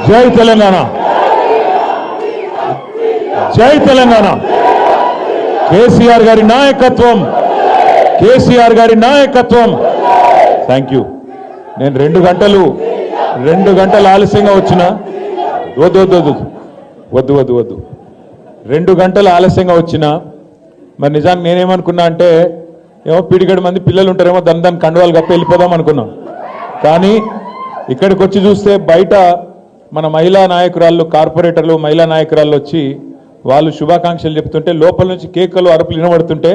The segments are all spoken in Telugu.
జై తెలంగాణ, జై తెలంగాణ. కేసీఆర్ గారి నాయకత్వం, కేసీఆర్ గారి నాయకత్వం. Thank you. నేను 2 గంటలు ఆలస్యంగా వచ్చిన. వద్దు వద్దు వద్దు వద్దు వద్దు వద్దు 2 గంటలు ఆలస్యంగా వచ్చిన. మరి నిజానికి నేనేమనుకున్నా అంటే ఏమో పిడిగడి మంది పిల్లలు ఉంటారేమో దాని కండువాలు కప్పి వెళ్ళిపోదాం అనుకున్నాం. కానీ ఇక్కడికి వచ్చి చూస్తే బయట మన మహిళా నాయకురాళ్ళు, కార్పొరేటర్లు, మహిళా నాయకురాళ్ళు వచ్చి వాళ్ళు శుభాకాంక్షలు చెప్తుంటే లోపల నుంచి కేకలు అరుపులు వినబడుతుంటే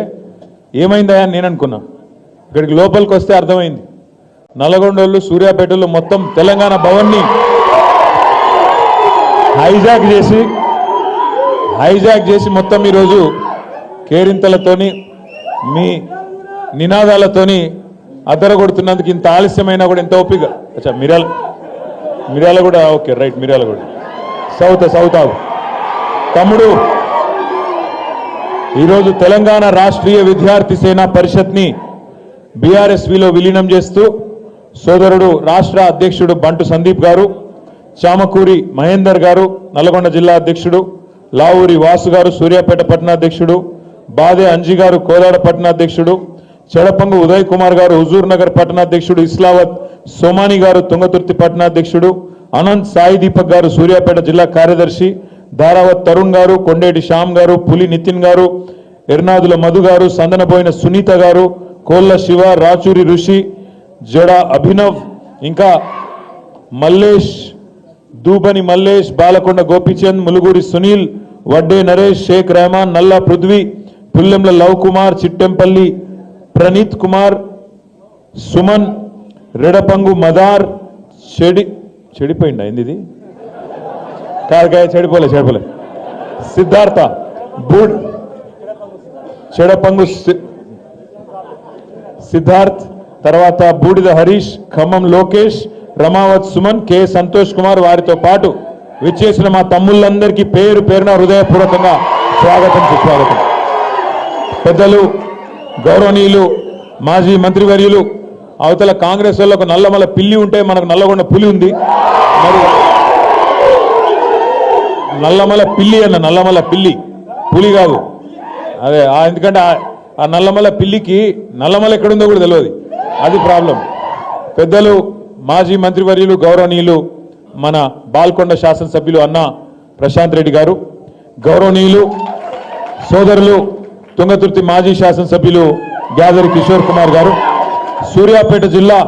ఏమైందా అని నేను అనుకున్నా. ఇక్కడికి లోపలికి వస్తే అర్థమైంది. నల్గొండోళ్ళు, సూర్యాపేటలో మొత్తం తెలంగాణ భవన్ని హైజాక్ చేసి మొత్తం ఈరోజు కేరింతలతోని మీ నినాదాలతోని అద్దరగొడుతున్నందుకు ఇంత ఆలస్యమైనా కూడా ఎంత ఓపిక. అచ్చా మిర్యాల కూడా ఓకే రైట్, మిర్యాల కూడా సౌత్ తమ్ముడు. ఈరోజు తెలంగాణ రాష్ట్రీయ విద్యార్థి సేన పరిషత్ని బీఆర్ఎస్విలో విలీనం చేస్తూ సోదరుడు రాష్ట్ర అధ్యక్షుడు బంటు సందీప్ గారు, చామకూరి మహేందర్ గారు నల్గొండ జిల్లా అధ్యక్షుడు, లావూరి వాసు గారు సూర్యాపేట పట్టణాధ్యక్షుడు, బాదే అంజీ గారు కోదాడ పట్టణాధ్యక్షుడు, చెడపంగు ఉదయ్ కుమార్ గారు హుజూర్ నగర్ పట్టణాధ్యక్షుడు, ఇస్లావత్ సోమాని గారు తుంగతుర్తి పట్టణాధ్యక్షుడు, అనంత్ సాయి దీపక్ గారు సూర్యాపేట జిల్లా కార్యదర్శి, ధారావత్ తరుణ్ గారు, కొండేటి శ్యామ్ గారు, పులి నితిన్ గారు, ఎర్నాదుల మధు గారు, సందనబోయిన సునీత గారు, కోళ్ల శివ, రాచూరి ఋషి, జడ అభినవ్, ఇంకా మల్లేష్, దూబని మల్లేష్, బాలకొండ గోపిచంద్, ములుగూరి సునీల్, వడ్డే నరేష్, షేక్ రెహమాన్, నల్లా పృథ్వీ, పుల్లెంల లవ్ కుమార్, చిట్టెంపల్లి ప్రణీత్ కుమార్, సుమన్, రెడపంగు మదార్, చెడిపోయింది అయింది ఇది కాదు, చెడిపోలే సిద్ధార్థ, చెడపంగు సిద్ధార్థ్, తర్వాత బూడిద హరీష్, ఖమ్మం లోకేష్, రమావత్ సుమన్, కె సంతోష్ కుమార్, వారితో పాటు విచ్చేసిన మా తమ్ముళ్ళందరికీ పేరు పేరున హృదయపూర్వకంగా స్వాగతం సుస్వాగతం. పెద్దలు, గౌరవనీయులు, మాజీ మంత్రివర్యులు, అవతల కాంగ్రెస్ వాళ్ళకు నల్లమల పిల్లి ఉంటే మనకు నల్లగొండ పులి ఉంది. మరి నల్లమల పిల్లి పులి కాదు. అదే ఎందుకంటే ఆ నల్లమల పిల్లికి నల్లమల ఎక్కడుందో కూడా తెలియదు, అది ప్రాబ్లం. పెద్దలు, మాజీ మంత్రివర్యులు, గౌరవనీయులు, మన బాల్కొండ శాసనసభ్యులు అన్న ప్రశాంత్ రెడ్డి గారు, గౌరవనీయులు సోదరులు తుంగతుర్తి మాజీ శాసనసభ్యులు గ్యాదరి కిషోర్ కుమార్ గారు, సూర్యాపేట జిల్లా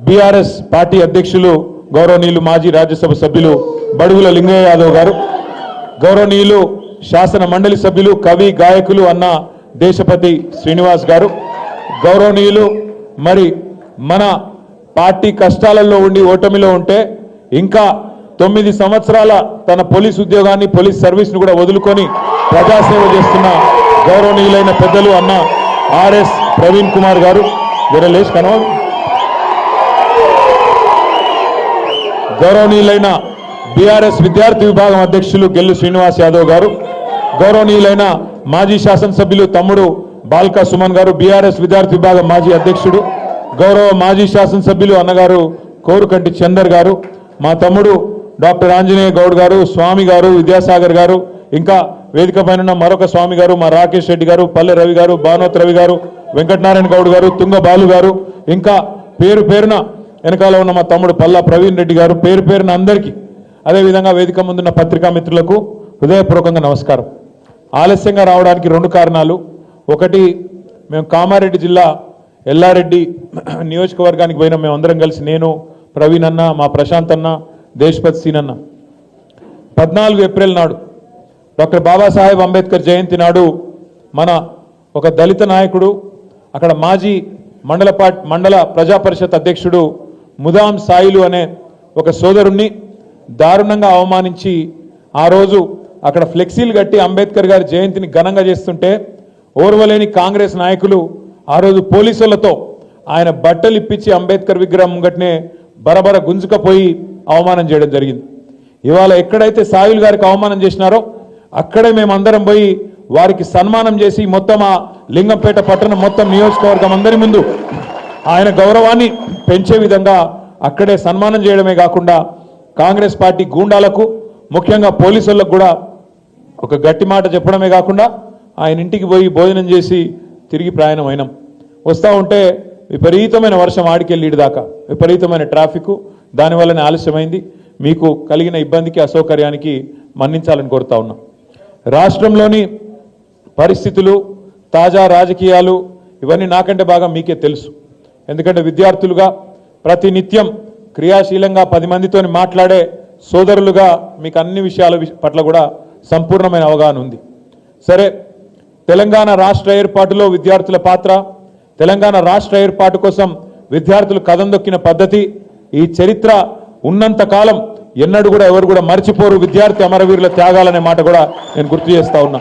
బీఆర్ఎస్ పార్టీ అధ్యక్షులు గౌరవనీయులు మాజీ రాజ్యసభ సభ్యులు బడుగుల లింగయ్య యాదవ్ గారు, గౌరవనీయులు శాసన మండలి సభ్యులు, కవి, గాయకులు అన్న దేశపతి శ్రీనివాస్ గారు, గౌరవనీయులు, మరి మన పార్టీ కష్టాలలో ఉండి ఓటమిలో ఉంటే ఇంకా 9 సంవత్సరాల తన పోలీస్ ఉద్యోగాన్ని, పోలీస్ సర్వీస్ను కూడా వదులుకొని ప్రజాసేవ చేస్తున్న గౌరవనీయులైన పెద్దలు అన్న ఆర్ఎస్ ప్రవీణ్ కుమార్ గారు, జరలేష్ కనవ, గౌరవనీయులైన బీఆర్ఎస్ విద్యార్థి విభాగం అధ్యక్షులు గెల్లు శ్రీనివాస్ యాదవ్ గారు, గౌరవనీయులైన మాజీ శాసనసభ్యులు తమ్ముడు బాల్కా సుమన్ గారు, బీఆర్ఎస్ విద్యార్థి విభాగం మాజీ అధ్యక్షుడు, గౌరవ మాజీ శాసనసభ్యులు అన్నగారు కోరుకంటి చందర్ గారు, మా తమ్ముడు డాక్టర్ ఆంజనేయ గౌడ్ గారు, స్వామి గారు, విద్యాసాగర్ గారు, ఇంకా వేదిక పైన మరొక స్వామి గారు, మా రాకేష్ రెడ్డి గారు, పల్లె రవి గారు, భానోత్ రవి గారు, వెంకటనారాయణ గౌడ్ గారు, తుంగ బాలు గారు, ఇంకా పేరు పేరున వెనకాల ఉన్న మా తమ్ముడు పల్లా ప్రవీణ్ రెడ్డి గారు, పేరు పేరున అందరికీ, అదేవిధంగా వేదిక ముందున్న పత్రికా మిత్రులకు హృదయపూర్వకంగా నమస్కారం. ఆలస్యంగా రావడానికి 2 కారణాలు. ఒకటి, మేము కామారెడ్డి జిల్లా ఎల్లారెడ్డి నియోజకవర్గానికి పోయినా మేమందరం కలిసి, నేను, ప్రవీణ్ అన్న, మా ప్రశాంత్ అన్న, దేశపతి సీనన్న. 14 ఏప్రిల్ నాడు డాక్టర్ బాబాసాహెబ్ అంబేద్కర్ జయంతి నాడు మన ఒక దళిత నాయకుడు, అక్కడ మాజీ మండల ప్రజా పరిషత్ అధ్యక్షుడు ముదాం సాయిలు అనే ఒక సోదరుణ్ణి దారుణంగా అవమానించి ఆ రోజు అక్కడ ఫ్లెక్సీలు కట్టి అంబేద్కర్ గారి జయంతిని ఘనంగా చేస్తుంటే ఓర్వలేని కాంగ్రెస్ నాయకులు ఆ రోజు పోలీసులతో ఆయన బట్టలు ఇప్పించి అంబేద్కర్ విగ్రహం ముంగట్నే బరబర గుంజుకపోయి అవమానం చేయడం జరిగింది. ఇవాళ ఎక్కడైతే సాయిల్ గారికి అవమానం చేసినారో అక్కడే మేమందరం పోయి వారికి సన్మానం చేసి మొత్తం ఆ లింగంపేట పట్టణం మొత్తం నియోజకవర్గం అందరి ముందు ఆయన గౌరవాన్ని పెంచే విధంగా అక్కడే సన్మానం చేయడమే కాకుండా కాంగ్రెస్ పార్టీ గూండాలకు ముఖ్యంగా పోలీసులకు కూడా ఒక గట్టి మాట చెప్పడమే కాకుండా ఆయన ఇంటికి పోయి భోజనం చేసి తిరిగి ప్రయాణం అయినాం. వస్తూ ఉంటే విపరీతమైన వర్షం ఆడికెళ్ళి దాకా విపరీతమైన ట్రాఫిక్, దానివల్లనే ఆలస్యమైంది. మీకు కలిగిన ఇబ్బందికి అసౌకర్యానికి మన్నించాలని కోరుతా ఉన్నాం. రాష్ట్రంలోని పరిస్థితులు, తాజా రాజకీయాలు ఇవన్నీ నాకంటే బాగా మీకే తెలుసు. ఎందుకంటే విద్యార్థులుగా ప్రతినిత్యం క్రియాశీలంగా 10 మందితో మాట్లాడే సోదరులుగా మీకు అన్ని విషయాల పట్ల కూడా సంపూర్ణమైన అవగాహన ఉంది. సరే, తెలంగాణ రాష్ట్ర ఏర్పాటులో విద్యార్థుల పాత్ర, తెలంగాణ రాష్ట్ర ఏర్పాటు కోసం విద్యార్థులు కదం దొక్కిన పద్ధతి, ఈ చరిత్ర ఉన్నంత కాలం ఎన్నడూ కూడా ఎవరు కూడా మర్చిపోరు విద్యార్థి అమరవీరుల త్యాగాలనే మాట కూడా నేను గుర్తు చేస్తా ఉన్నా.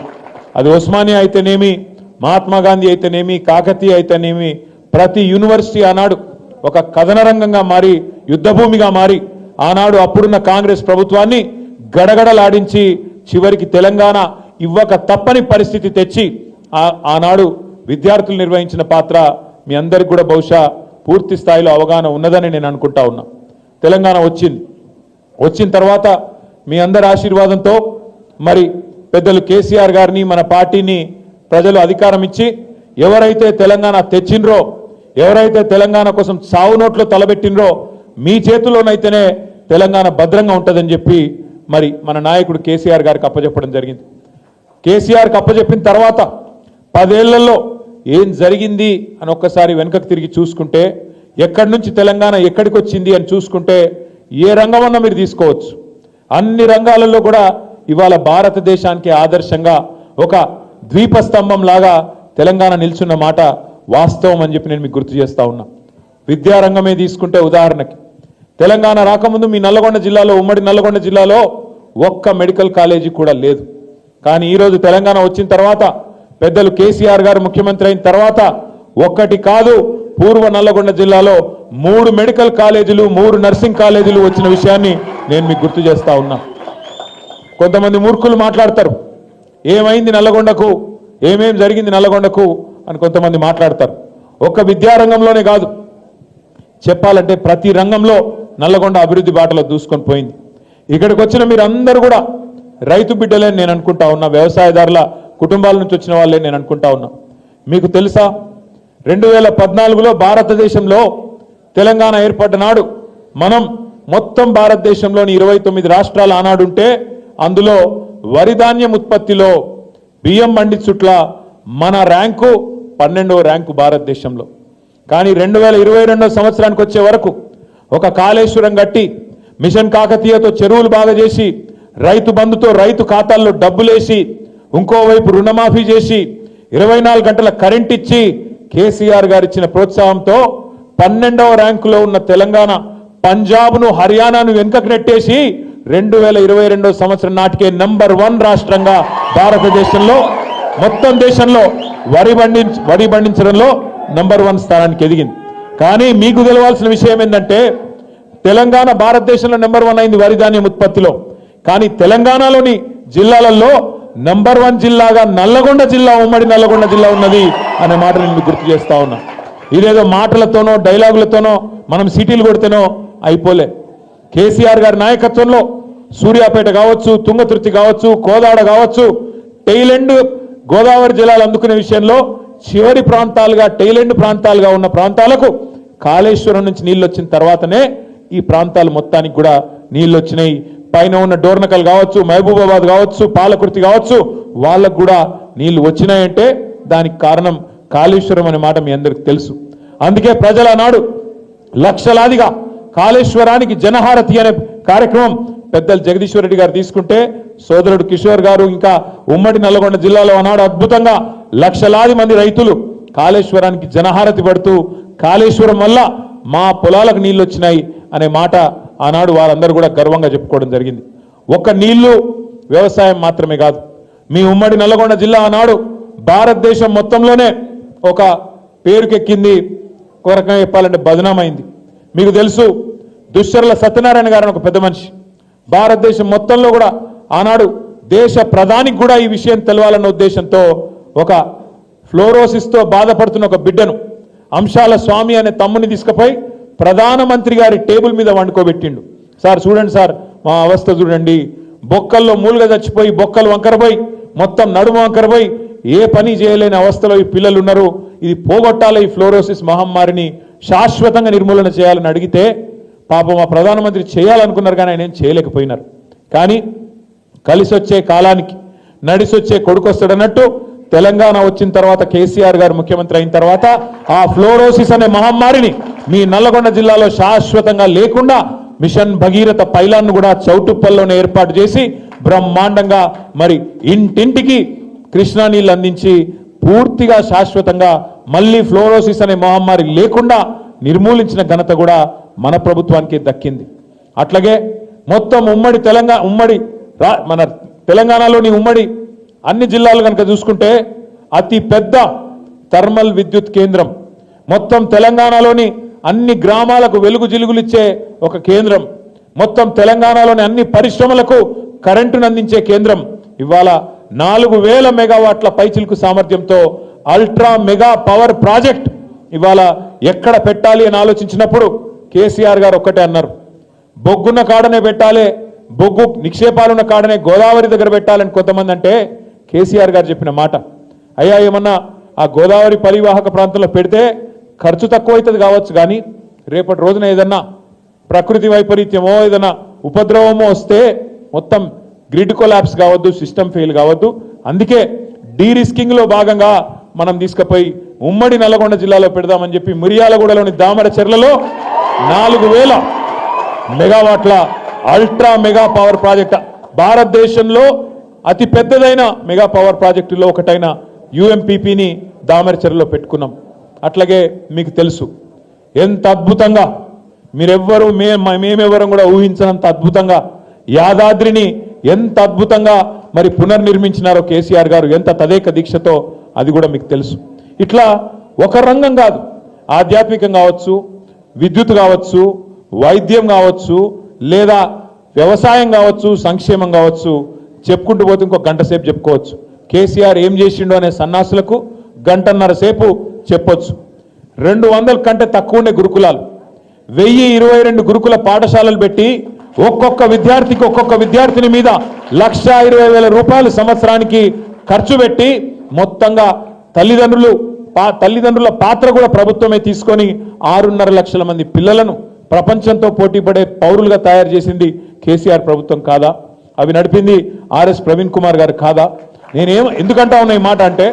అది ఉస్మానియా అయితేనేమి, మహాత్మా గాంధీ అయితేనేమి, కాకతీయ అయితేనేమి, ప్రతి యూనివర్సిటీ ఆనాడు ఒక కథన రంగంగా మారి యుద్ధభూమిగా మారి ఆనాడు అప్పుడున్న కాంగ్రెస్ ప్రభుత్వాన్ని గడగడలాడించి చివరికి తెలంగాణ ఇవ్వక తప్పని పరిస్థితి తెచ్చి ఆనాడు విద్యార్థులు నిర్వహించిన పాత్ర మీ అందరికి కూడా బహుశా పూర్తి స్థాయిలో అవగాహన ఉన్నదని నేను అనుకుంటా ఉన్నా. తెలంగాణ వచ్చిన తర్వాత మీ అందరి ఆశీర్వాదంతో మరి పెద్దలు కేసీఆర్ గారిని, మన పార్టీని ప్రజలు అధికారం ఇచ్చి ఎవరైతే తెలంగాణ తెచ్చిండ్రో, ఎవరైతే తెలంగాణ కోసం సావు నోట్లో తలబెట్టినరో మీ చేతిలోనైతేనే తెలంగాణ భద్రంగా ఉంటుందని చెప్పి మరి మన నాయకుడు కేసీఆర్ గారికి అప్పచెప్పడం జరిగింది. కేసీఆర్కి అప్పచెప్పిన తర్వాత 10 ఏళ్లలో ఏం జరిగింది అని ఒక్కసారి వెనుకకు తిరిగి చూసుకుంటే, ఎక్కడి నుంచి తెలంగాణ ఎక్కడికి వచ్చింది అని చూసుకుంటే ఏ రంగమన్నా మీరు తీసుకోవచ్చు. అన్ని రంగాలలో కూడా ఇవాళ భారతదేశానికి ఆదర్శంగా ఒక ద్వీపస్తంభం లాగా తెలంగాణ నిల్చున్న మాట వాస్తవం అని చెప్పి నేను మీకు గుర్తు చేస్తా ఉన్నా. విద్యారంగమే తీసుకుంటే ఉదాహరణకి తెలంగాణ రాకముందు మీ నల్లగొండ జిల్లాలో, ఉమ్మడి నల్లగొండ జిల్లాలో ఒక్క మెడికల్ కాలేజీ కూడా లేదు. కానీ ఈరోజు తెలంగాణ వచ్చిన తర్వాత పెద్దలు కేసీఆర్ గారు ముఖ్యమంత్రి అయిన తర్వాత ఒక్కటి కాదు, పూర్వ నల్లగొండ జిల్లాలో 3 మెడికల్ కాలేజీలు, 3 నర్సింగ్ కాలేజీలు వచ్చిన విషయాన్ని నేను మీకు గుర్తు చేస్తా ఉన్నా. కొంతమంది మూర్ఖులు మాట్లాడతారు, ఏమైంది నల్లగొండకు, ఏమేం జరిగింది నల్లగొండకు అని కొంతమంది మాట్లాడతారు. ఒక్క విద్యారంగంలోనే కాదు, చెప్పాలంటే ప్రతి రంగంలో నల్లగొండ అభివృద్ధి బాటలో దూసుకొని పోయింది. ఇక్కడికి వచ్చిన మీరందరూ కూడా రైతు బిడ్డలే నేను అనుకుంటా ఉన్నా, వ్యవసాయదారుల కుటుంబాల నుంచి వచ్చిన వాళ్ళే నేను అనుకుంటా ఉన్నా. మీకు తెలుసా, 2014లో భారతదేశంలో తెలంగాణ ఏర్పడ్డ నాడు మనం మొత్తం భారతదేశంలోని 29 రాష్ట్రాలు ఆనాడుంటే అందులో వరి ధాన్యం ఉత్పత్తిలో బియ్యం పండి చుట్ల మన ర్యాంకు 12వ ర్యాంకు భారతదేశంలో. కానీ 2022 సంవత్సరానికి వచ్చే వరకు ఒక కాళేశ్వరం కట్టి, మిషన్ కాకతీయతో చెరువులు బాగా చేసి, రైతు బంధుతో రైతు ఖాతాల్లో డబ్బులేసి, ఇంకోవైపు రుణమాఫీ చేసి, 24 గంటల కరెంట్ ఇచ్చి, కేసీఆర్ గారు ఇచ్చిన ప్రోత్సాహంతో 12వ ర్యాంకులో ఉన్న తెలంగాణ పంజాబ్ను, హర్యానాను వెనుకకు నెట్టేసి 2022 సంవత్సరం నాటికే నంబర్ 1 రాష్ట్రంగా భారతదేశంలో మొత్తం దేశంలో వరి పండించడంలో నంబర్ 1 స్థానానికి ఎదిగింది. కానీ మీకు తెలవాల్సిన విషయం ఏంటంటే తెలంగాణ భారతదేశంలో నంబర్ 1 అయింది వరి ధాన్యం ఉత్పత్తిలో. కానీ తెలంగాణలోని జిల్లాలలో నంబర్ 1 జిల్లాగా నల్లగొండ జిల్లా, ఉమ్మడి నల్లగొండ జిల్లా ఉన్నది అనే మాట నేను మీకు గుర్తు చేస్తా ఉన్నా. ఇదేదో మాటలతోనో డైలాగులతోనో మనం సిటీలు కొడితేనో అయిపోలే. కేసీఆర్ గారి నాయకత్వంలో సూర్యాపేట కావచ్చు, తుంగతుర్తి కావచ్చు, కోదాడ కావచ్చు, టైలెండ్ గోదావరి జలాలు అందుకునే విషయంలో చివరి ప్రాంతాలుగా, టైలెండ్ ప్రాంతాలుగా ఉన్న ప్రాంతాలకు కాళేశ్వరం నుంచి నీళ్ళు వచ్చిన తర్వాతనే ఈ ప్రాంతాలు మొత్తానికి కూడా నీళ్ళు వచ్చినాయి. పైన ఉన్న డోర్నకల్ కావచ్చు, మహబూబాబాద్ కావచ్చు, పాలకుర్తి కావచ్చు, వాళ్ళకు కూడా నీళ్లు వచ్చినాయంటే దానికి కారణం కాళేశ్వరం అనే మాట మీ అందరికి తెలుసు. అందుకే ప్రజల నాడు లక్షలాదిగా కాళేశ్వరానికి జనహారతి అనే కార్యక్రమం పెద్దలు జగదీశ్వర్ రెడ్డి గారు తీసుకుంటే, సోదరుడు కిషోర్ గారు, ఇంకా ఉమ్మడి నల్లగొండ జిల్లాలో ఆనాడు అద్భుతంగా లక్షలాది మంది రైతులు కాళేశ్వరానికి జనహారతి పడుతూ కాళేశ్వరం వల్ల మా పొలాలకు నీళ్లు వచ్చినాయి అనే మాట ఆనాడు వారందరూ కూడా గర్వంగా చెప్పుకోవడం జరిగింది. ఒక్క నీళ్లు వ్యవసాయం మాత్రమే కాదు, మీ ఉమ్మడి నల్లగొండ జిల్లా ఆనాడు భారతదేశం మొత్తంలోనే ఒక పేరుకెక్కింది, ఒక రకంగా చెప్పాలంటే బదనామైంది. మీకు తెలుసు, దుశ్శర్ల సత్యనారాయణ గారు ఒక పెద్ద మనిషి, భారతదేశం మొత్తంలో కూడా ఆనాడు దేశ ప్రధానికి కూడా ఈ విషయం తెలవాలన్న ఉద్దేశంతో ఒక ఫ్లోరోసిస్తో బాధపడుతున్న ఒక బిడ్డను, అంశాల స్వామి అనే తమ్ముని తీసుకుపోయి ప్రధానమంత్రి గారి టేబుల్ మీద వండుకోబెట్టిండు. సార్ చూడండి సార్, మా అవస్థ చూడండి, బొక్కల్లో మూలుగా చచ్చిపోయి బొక్కలు వంకరపోయి మొత్తం నడుము వంకరపోయి ఏ పని చేయలేని అవస్థలో ఈ పిల్లలు ఉన్నారు. ఇది పోగొట్టాలి, ఈ ఫ్లోరోసిస్ మహమ్మారిని శాశ్వతంగా నిర్మూలన చేయాలని అడిగితే పాపం మా ప్రధానమంత్రి చేయాలనుకున్నారు కానీ ఆయన ఏం చేయలేకపోయినారు. కానీ కలిసి వచ్చే కాలానికి నడిసొచ్చే కొడుకొస్తాడన్నట్టు తెలంగాణ వచ్చిన తర్వాత కేసీఆర్ గారు ముఖ్యమంత్రి అయిన తర్వాత ఆ ఫ్లోరోసిస్ అనే మహమ్మారిని మీ నల్లగొండ జిల్లాలో శాశ్వతంగా లేకుండా మిషన్ భగీరథ పైలాన్ను కూడా చౌటుప్పల్లోనే ఏర్పాటు చేసి బ్రహ్మాండంగా మరి ఇంటింటికి కృష్ణా నీళ్ళు అందించి పూర్తిగా శాశ్వతంగా మళ్ళీ ఫ్లోరోసిస్ అనే మహమ్మారి లేకుండా నిర్మూలించిన ఘనత కూడా మన ప్రభుత్వానికి దక్కింది. అట్లాగే మొత్తం మన తెలంగాణలోని ఉమ్మడి అన్ని జిల్లాలు కనుక చూసుకుంటే అతి పెద్ద థర్మల్ విద్యుత్ కేంద్రం, మొత్తం తెలంగాణలోని అన్ని గ్రామాలకు వెలుగు జిలుగులిచ్చే ఒక కేంద్రం, మొత్తం తెలంగాణలోని అన్ని పరిశ్రమలకు కరెంటును అందించే కేంద్రం ఇవాళ 4000 మెగావాట్ల పైచిలుకు సామర్థ్యంతో అల్ట్రా మెగా పవర్ ప్రాజెక్ట్ ఇవాళ ఎక్కడ పెట్టాలి అని ఆలోచించినప్పుడు కేసీఆర్ గారు ఒక్కటే అన్నారు, బొగ్గున్న కాడనే పెట్టాలి, బొగ్గు నిక్షేపాలున్న కాడనే గోదావరి దగ్గర పెట్టాలని కొంతమంది అంటే కేసీఆర్ గారు చెప్పిన మాట, అయ్యా ఏమన్నా ఆ గోదావరి పరివాహక ప్రాంతంలో పెడితే ఖర్చు తక్కువ అవుతుంది కావచ్చు, కానీ రేపటి రోజున ఏదన్నా ప్రకృతి వైపరీత్యమో ఏదన్నా ఉపద్రవమో వస్తే మొత్తం గ్రిడ్ కొలాప్స్ కావద్దు, సిస్టమ్ ఫెయిల్ కావద్దు. అందుకే డీరిస్కింగ్లో భాగంగా మనం తీసుకుపోయి ఉమ్మడి నల్లగొండ జిల్లాలో పెడదామని చెప్పి మిర్యాలగూడలోని దామరచెర్లలో 4000 మెగావాట్ల అల్ట్రా మెగా పవర్ ప్రాజెక్ట్, భారతదేశంలో అతి పెద్దదైన మెగా పవర్ ప్రాజెక్టులో ఒకటైన యుఎంపీపీని దామరచెర్లలో పెట్టుకున్నాం. అట్లాగే మీకు తెలుసు ఎంత అద్భుతంగా మీరెవ్వరూ మేమెవ్వరం కూడా ఊహించినంత అద్భుతంగా యాదాద్రిని ఎంత అద్భుతంగా మరి పునర్నిర్మించినారో కేసీఆర్ గారు ఎంత తదేక దీక్షతో, అది కూడా మీకు తెలుసు. ఇట్లా ఒక రంగం కాదు, ఆధ్యాత్మికం కావచ్చు, విద్యుత్ కావచ్చు, వైద్యం కావచ్చు, లేదా వ్యవసాయం కావచ్చు, సంక్షేమం కావచ్చు, చెప్పుకుంటూ పోతే ఇంకో గంట సేపు చెప్పుకోవచ్చు. కేసీఆర్ ఏం చేసిండో అనే సన్నాసులకు గంటన్నర సేపు చెప్పొచ్చు. 200 కంటే తక్కువ ఉండే గురుకులాలు, 1022 గురుకుల పాఠశాలలు పెట్టి ఒక్కొక్క విద్యార్థిని మీద 1,20,000 రూపాయలు సంవత్సరానికి ఖర్చు పెట్టి మొత్తంగా తల్లిదండ్రుల పాత్ర కూడా ప్రభుత్వమే తీసుకొని 6.5 లక్షల మంది పిల్లలను ప్రపంచంతో పోటీపడే పౌరులుగా తయారు చేసింది కేసీఆర్ ప్రభుత్వం కాదా? అవి నడిపింది ఆర్ఎస్ ప్రవీణ్ కుమార్ గారు కాదా? ఎందుకంటా ఉన్నా ఈ మాట అంటే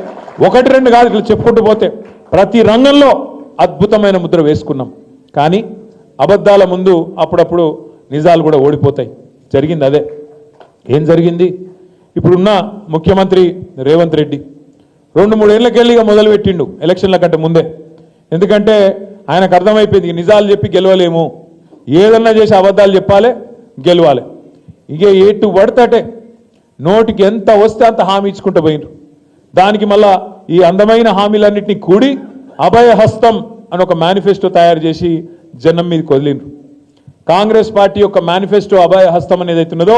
1-2 కాదు, ఇట్లా చెప్పుకుంటూ పోతే ప్రతి రంగంలో అద్భుతమైన ముద్ర వేసుకున్నాం. కానీ అబద్ధాల ముందు అప్పుడప్పుడు నిజాలు కూడా ఓడిపోతాయి. జరిగింది అదే. ఏం జరిగింది? ఇప్పుడున్న ముఖ్యమంత్రి రేవంత్ రెడ్డి 2-3 ఏళ్ళకెళ్ళి మొదలుపెట్టిండు ఎలక్షన్ల కంటే ముందే. ఎందుకంటే ఆయనకు అర్థమైపోయింది నిజాలు చెప్పి గెలవలేము, ఏదన్నా చేసి అబద్ధాలు చెప్పాలి, గెలవాలి. ఇక ఎటు పడతాటే నోటికి ఎంత వస్తే అంత హామీ ఇచ్చుకుంటూ పోయిండ్రు. దానికి మళ్ళా ఈ అందమైన హామీలన్నింటినీ కూడి అభయహస్తం అని ఒక మేనిఫెస్టో తయారు చేసి జనం మీదకి వదిలిండ్రు. కాంగ్రెస్ పార్టీ యొక్క మేనిఫెస్టో అభయహస్తం అనేది అవుతున్నదో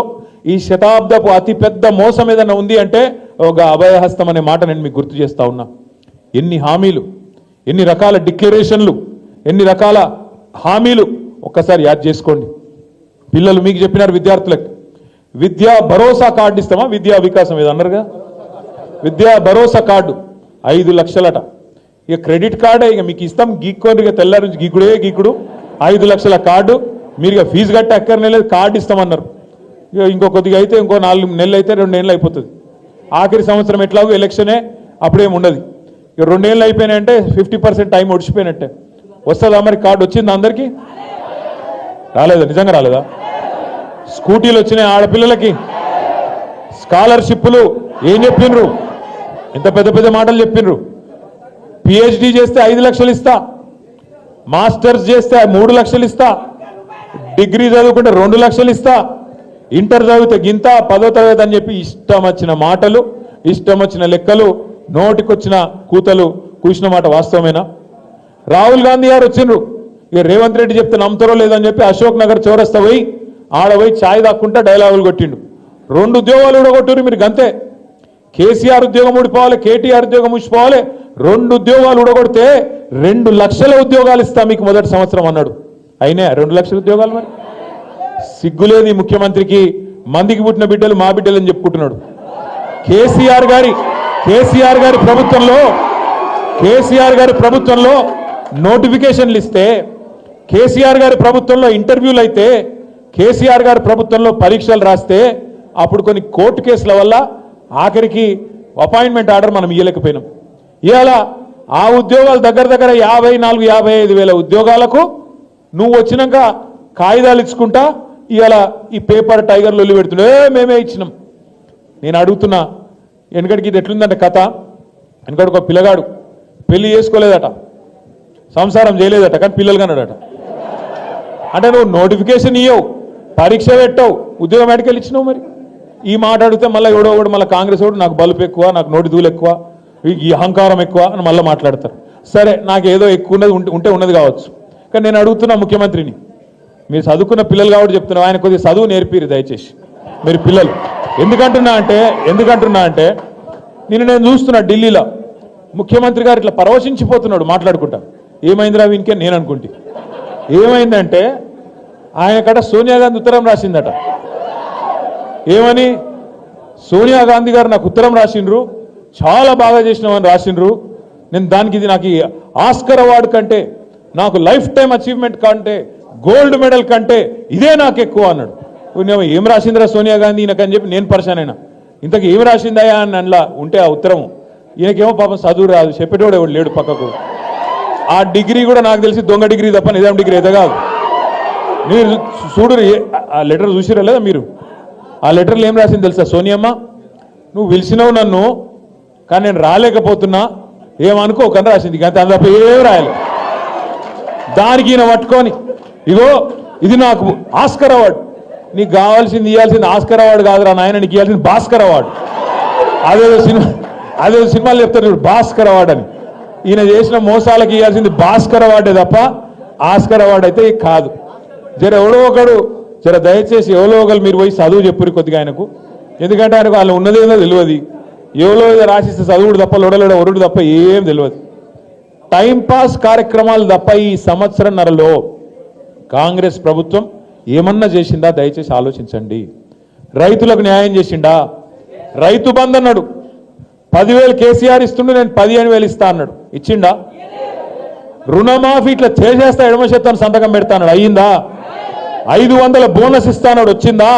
ఈ శతాబ్దపు అతిపెద్ద మోసం ఏదైనా ఉంది అంటే ఒక అభయహస్తం అనే మాట నేను మీకు గుర్తు చేస్తా ఉన్నా. ఎన్ని హామీలు, ఎన్ని రకాల డిక్లరేషన్లు, ఎన్ని రకాల హామీలు ఒక్కసారి యాద్ చేసుకోండి. పిల్లలు మీకు చెప్పినారు, విద్యార్థులకు విద్యా భరోసా కార్డు ఇస్తామా, విద్యా వికాసం ఏదో అన్నారుగా, విద్యా భరోసా కార్డు 5 లక్షలట. ఇక క్రెడిట్ కార్డే ఇక మీకు ఇస్తాం, గీక్కోండి, ఇక తెల్లారి నుంచి గీకుడు 5 లక్షల కార్డు, మీరు ఇక ఫీజు కట్టి అక్కర్లేదు, కార్డు ఇస్తామన్నారు. ఇక ఇంకో కొద్దిగా అయితే ఇంకో 4 నెలలు అయితే 2 ఏళ్ళు అయిపోతుంది. ఆఖరి సంవత్సరం ఎట్లాగో ఎలక్షనే, అప్పుడేం ఉండదు. ఇక 2 ఏళ్ళు అయిపోయినాయంటే 50% టైం ఒడిచిపోయినట్టే. వస్తుందా మరి? కార్డు వచ్చింది అందరికీ? రాలేదా? నిజంగా రాలేదా? స్కూటీలు వచ్చినాయి ఆడపిల్లలకి, స్కాలర్షిప్లు ఏం చెప్పిండ్రు, ఎంత పెద్ద పెద్ద మాటలు చెప్పిండ్రు. పిహెచ్డి చేస్తే 5 లక్షలు ఇస్తా, మాస్టర్స్ చేస్తే 3 లక్షలు ఇస్తా, డిగ్రీ చదువుకుంటే 2 లక్షలు ఇస్తా, ఇంటర్ చదివితే గింత, 10వ తరగతి అని చెప్పి ఇష్టం వచ్చిన మాటలు, ఇష్టం వచ్చిన లెక్కలు, నోటికొచ్చిన కూతలు కూసిన మాట వాస్తవమేనా? రాహుల్ గాంధీ గారు వచ్చిండ్రు, ఇక రేవంత్ రెడ్డి చెప్తే నమ్ముతారో లేదని చెప్పి అశోక్ నగర్ చౌరస్తా పోయి ఆడపోయి ఛాయ్ దాక్కుంటా డైలాగులు కొట్టిండు. 2 ఉద్యోగాలు కూడా కొట్టిరు మీరు గంతే. కేసీఆర్ ఉద్యోగం ఊడిపోవాలి, కేటీఆర్ ఉద్యోగం ఊడిపోవాలి, 2 ఉద్యోగాలు ఊడగొడితే 2 లక్షల ఉద్యోగాలు ఇస్తా మీకు మొదటి సంవత్సరం అన్నాడు. అయినా 2 లక్షల ఉద్యోగాలు మరి సిగ్గులేని ముఖ్యమంత్రికి మందికి పుట్టిన బిడ్డలు మా బిడ్డలు అని చెప్పుకుంటున్నాడు. కేసీఆర్ గారి ప్రభుత్వంలో నోటిఫికేషన్లు ఇస్తే, కేసీఆర్ గారి ప్రభుత్వంలో ఇంటర్వ్యూలు అయితే, కేసీఆర్ గారి ప్రభుత్వంలో పరీక్షలు రాస్తే అప్పుడు కొన్ని కోర్టు కేసుల వల్ల ఆఖరికి అపాయింట్మెంట్ ఆర్డర్ మనం ఇవ్వలేకపోయినాం. ఇవాళ ఆ ఉద్యోగాలు దగ్గర 54-55 వేల ఉద్యోగాలకు నువ్వు వచ్చినాక కాగితాలు ఇచ్చుకుంటా ఇవాళ ఈ పేపర్ టైగర్లు ఒల్లి పెడుతుండే మేమే ఇచ్చినాం. నేను అడుగుతున్నా, వెనకడికి ఇది ఎట్లుందంటే కథ, వెనకడికి ఒక పిల్లగాడు పెళ్లి చేసుకోలేదట, సంసారం చేయలేదట, కానీ పిల్లలు కన్నాడట. అంటే నువ్వు నోటిఫికేషన్ ఇవ్వవు, పరీక్ష పెట్టవు, ఉద్యోగం ఎక్కడికి ఇచ్చినావు. మరి ఈ మాట అడిగితే మళ్ళీ ఎవడో ఒకడు మళ్ళీ కాంగ్రెస్ వాడు నాకు బలుపు ఎక్కువ, నాకు నోటి దూలు ఎక్కువ, ఈ అహంకారం ఎక్కువ అని మళ్ళీ మాట్లాడతారు. సరే, నాకు ఏదో ఎక్కువ ఉంటే ఉన్నది కావచ్చు, కానీ నేను అడుగుతున్నా ముఖ్యమంత్రిని, మీరు చదువుకున్న పిల్లలు కాబట్టి చెప్తున్నా, ఆయన కొద్దిగా చదువు నేర్పిరు దయచేసి మీరు పిల్లలు. ఎందుకంటున్నా అంటే నేను చూస్తున్నా ఢిల్లీలో ముఖ్యమంత్రి గారు ఇట్లా పరవశించిపోతున్నాడు మాట్లాడుకుంటా. ఏమైందిరా వీనికే నేను అనుకుంటే, ఏమైందంటే ఆయన కట సోనియా గాంధీ ఉత్తరం రాసిందట. ఏమని? సోనియా గాంధీ గారు నాకు ఉత్తరం రాసిండ్రు, చాలా బాగా చేసినామని రాసిండ్రు, నేను దానికి ఇది నాకు ఆస్కర్ అవార్డు కంటే, నాకు లైఫ్ టైం అచీవ్మెంట్ కంటే, గోల్డ్ మెడల్ కంటే ఇదే నాకు ఎక్కువ అన్నాడు. ఏం రాసిందిరా సోనియా గాంధీ ఈయనకని చెప్పి నేను పరిశాన్ అయినా. ఇంతకు ఏం రాసిందయా అని అందులో ఉంటే ఆ ఉత్తరం, ఈయనకేమో పాపం చదువు రాదు, చెప్పేటోడు ఎవడు లేడు పక్కకు. ఆ డిగ్రీ కూడా నాకు తెలిసి దొంగ డిగ్రీ తప్ప నిజాం డిగ్రీ అయితే కాదు. మీరు చూడు, ఆ లెటర్ చూసిరా లేదా మీరు? ఆ లెటర్లు ఏం రాసింది తెలుసా? సోనియమ్మ, నువ్వు పిలిచినావు నన్ను, కానీ నేను రాలేకపోతున్నా, ఏమనుకోకని రాసింది. అంతే, తప్ప ఏం రాయాలి. దానికి ఈయన పట్టుకొని, ఇగో ఇది నాకు ఆస్కర్ అవార్డు, నీకు కావాల్సింది ఇవ్వాల్సింది ఆస్కర్ అవార్డు కాదురా నాయన, నీకు ఇవ్వాల్సింది భాస్కర్ అవార్డు. అదే సినిమాలు చెప్తారు భాస్కర్ అవార్డు అని. ఈయన చేసిన మోసాలకి ఇవ్వాల్సింది భాస్కర్ అవార్డే తప్ప ఆస్కర్ అవార్డు అయితే కాదు. ఎవడో ఒకడు దయచేసి ఎవరో ఒకరు మీరు పోయి చదువు చెప్పురు కొద్దిగా ఆయనకు, ఎందుకంటే ఆయనకు వాళ్ళు ఉన్నదేదో తెలియదు. ఎవరో ఏదో రాసిస్తే చదువుడు తప్ప లొడలేడ ఒరుడు తప్ప ఏం తెలియదు. టైంపాస్ కార్యక్రమాలు తప్ప ఈ సంవత్సరంన్నరలో కాంగ్రెస్ ప్రభుత్వం ఏమన్నా చేసిందా? దయచేసి ఆలోచించండి. రైతులకు న్యాయం చేసిండా? రైతు బంధు అన్నాడు, 10,000 కేసీఆర్ ఇస్తుండే, నేను 15,000 ఇస్తా అన్నాడు, ఇచ్చిండా? రుణమాఫీ ఇట్లా చేసేస్తా ఎడమ చేత్తాను సంతకం పెడతా అన్నాడు, అయ్యిందా? 500 బోనస్ ఇస్తా అన్నాడు, వచ్చిందా?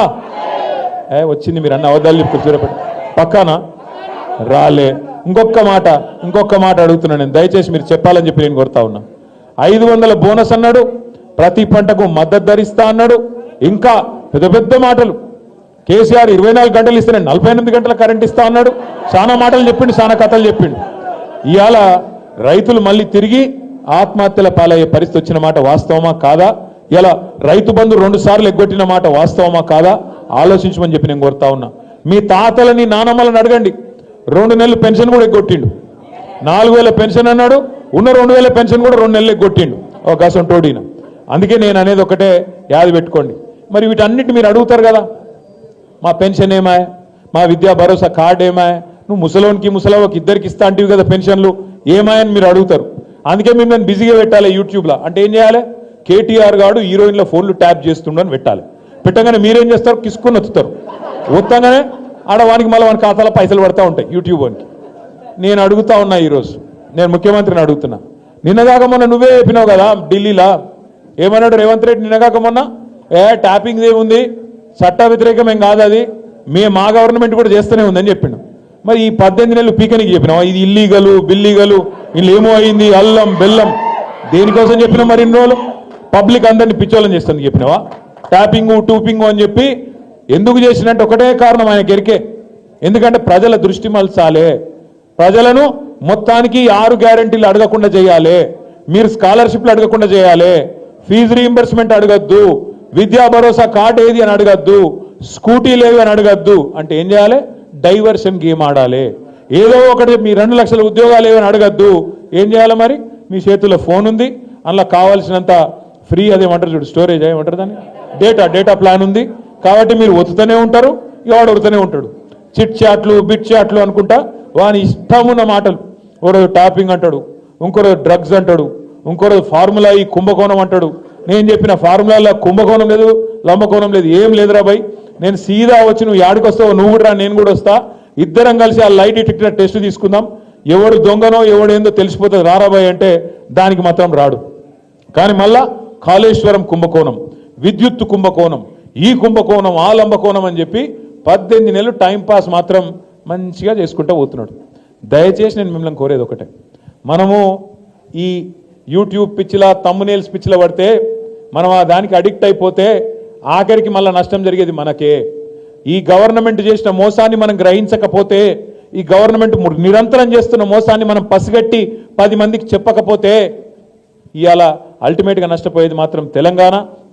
వచ్చింది. మీరు అన్న అవద్దాలు చెప్తారు పక్కానా? రాలే. ఇంకొక మాట అడుగుతున్నా నేను, దయచేసి మీరు చెప్పాలని చెప్పి నేను కోరుతా ఉన్నా. 500 బోనస్ అన్నాడు, ప్రతి పంటకు మద్దతు ధరిస్తా అన్నాడు, ఇంకా పెద్ద మాటలు. కేసీఆర్ 24 గంటలు ఇస్తే నేను 48 గంటల కరెంట్ ఇస్తా అన్నాడు. చాలా మాటలు చెప్పిండు, చాలా కథలు చెప్పిండు. ఇవాళ రైతులు మళ్ళీ తిరిగి ఆత్మహత్యల పాలయ్యే పరిస్థితి వచ్చిన మాట వాస్తవమా కాదా? ఇలా రైతు బంధు 2 సార్లు ఎగ్గొట్టిన మాట వాస్తవమా కాదా? ఆలోచించమని చెప్పి నేను కోరుతా ఉన్నా. మీ తాతలని నానమ్మలను అడగండి, 2 నెలలు పెన్షన్ కూడా ఎగ్గొట్టిండు. 4,000 పెన్షన్ అన్నాడు, ఉన్న 2,000 పెన్షన్ కూడా 2 నెలలు ఎగ్గొట్టిండు ఒక గసం టోడీన. అందుకే నేను అనేది ఒకటే యాది పెట్టుకోండి. మరి వీటన్నిటి మీరు అడుగుతారు కదా, మా పెన్షన్ ఏమాయ, మా విద్యా భరోసా కార్డు ఏమాయ, నువ్వు ముసలోనికి ముసలవకి ఇద్దరికి ఇస్తా అంటివి కదా పెన్షన్లు ఏమాయని మీరు అడుగుతారు. అందుకే మేము నన్ను బిజీగా పెట్టాలి యూట్యూబ్లో. అంటే ఏం చేయాలి? కేటీఆర్ గారు హీరోయిన్ల ఫోన్లు ట్యాప్ చేస్తుండని పెట్టాలి. పెట్టగానే మీరేం చేస్తారు? కిసుకొని వస్తారు. వస్తాగానే ఆడవానికి మళ్ళీ వాని ఖాతాలో పైసలు పడతా ఉంటాయి యూట్యూబ్ వానికి. నేను అడుగుతా ఉన్నా, ఈరోజు నేను ముఖ్యమంత్రిని అడుగుతున్నా. నిన్నగాక మొన్న నువ్వే చెప్పినావు కదా ఢిల్లీలో, ఏమన్నాడు రేవంత్ రెడ్డి నిన్నగాక మొన్న? ట్యాపింగ్ ఏముంది, చట్ట వ్యతిరేకం ఏం కాదు, అది మా గవర్నమెంట్ కూడా చేస్తూనే ఉందని చెప్పిండు. మరి ఈ 18 నెలలు పీకనికి చెప్పినావా ఇది ఇల్లీగలు బిల్లీగలు, వీళ్ళు ఏమో అయింది అల్లం బెల్లం, దేనికోసం చెప్పినా? మరి ఇన్ని రోజులు పబ్లిక్ అందరినీ పిచ్చోళ్ళని చేస్తుంది చెప్పినావా? ట్యాపింగ్ టూపింగ్ అని చెప్పి ఎందుకు చేసినట్టు ఒకటే కారణం ఆయన గెరికే. ఎందుకంటే ప్రజల దృష్టి మలచాలే, ప్రజలను మొత్తానికి 6 గ్యారెంటీలు అడగకుండా చేయాలి, మీరు స్కాలర్షిప్లు అడగకుండా చేయాలి, ఫీజు రీయింబర్స్మెంట్ అడగద్దు, విద్యా భరోసా కార్డు ఏది అని అడగద్దు, స్కూటీలు ఏవి అని అడగద్దు. అంటే ఏం చేయాలి? డైవర్షన్ గేమ్ ఆడాలి. ఏదో ఒకటి మీ 2 లక్షల ఉద్యోగాలు ఏవని అడగద్దు. ఏం చేయాలి మరి? మీ చేతుల్లో ఫోన్ ఉంది, అందులో కావాల్సినంత ఫ్రీ అదేమంటారు చూడు, స్టోరేజ్ ఏమంటారు దాన్ని, డేటా ప్లాన్ ఉంది. కాబట్టి మీరు ఒత్తుతూనే ఉంటారు, వాడు ఒడుతూనే ఉంటాడు. చిట్ చాట్లు బిట్ చాట్లు అనుకుంటా వాని ఇష్టమున్న మాటలు. ఒకరోజు టాపింగ్ అంటాడు, ఇంకో రోజు డ్రగ్స్ అంటాడు, ఇంకో రోజు ఫార్ములా ఈ కుంభకోణం అంటాడు, నేను చెప్పిన ఫార్ములాలో కుంభకోణం లేదు, లంబకోణం లేదు, ఏం లేదురా భయ్. నేను సీదా వచ్చి నువ్వు యాడికి వస్తావు, నువ్వు కూడా రా, నేను కూడా వస్తా, ఇద్దరం కలిసి ఆ లైట్ డిటెక్టర్ టెస్ట్ తీసుకుందాం, ఎవడు దొంగనో ఎవడేందో తెలిసిపోతుంది రారాబాయ్ అంటే దానికి మాత్రం రాడు. కానీ మళ్ళా కాళేశ్వరం కుంభకోణం, విద్యుత్ కుంభకోణం, ఈ కుంభకోణం, ఆ లంబకోణం అని చెప్పి 18 నెలలు టైంపాస్ మాత్రం మంచిగా చేసుకుంటూ పోతున్నాడు. దయచేసి నేను మిమ్మల్ని కోరేది ఒకటే, మనము ఈ యూట్యూబ్ పిచ్చిలా తమ్మునేల్స్ పిచ్చిలా పడితే మనం ఆ దానికి అడిక్ట్ అయిపోతే ఆఖరికి మళ్ళీ నష్టం జరిగేది మనకే. ఈ గవర్నమెంట్ చేసిన మోసాన్ని మనం గ్రహించకపోతే, ఈ గవర్నమెంట్ నిరంతరం చేస్తున్న మోసాన్ని మనం పసిగట్టి 10 మందికి చెప్పకపోతే ఇవాళ అల్టిమేట్గా నష్టపోయేది మాత్రం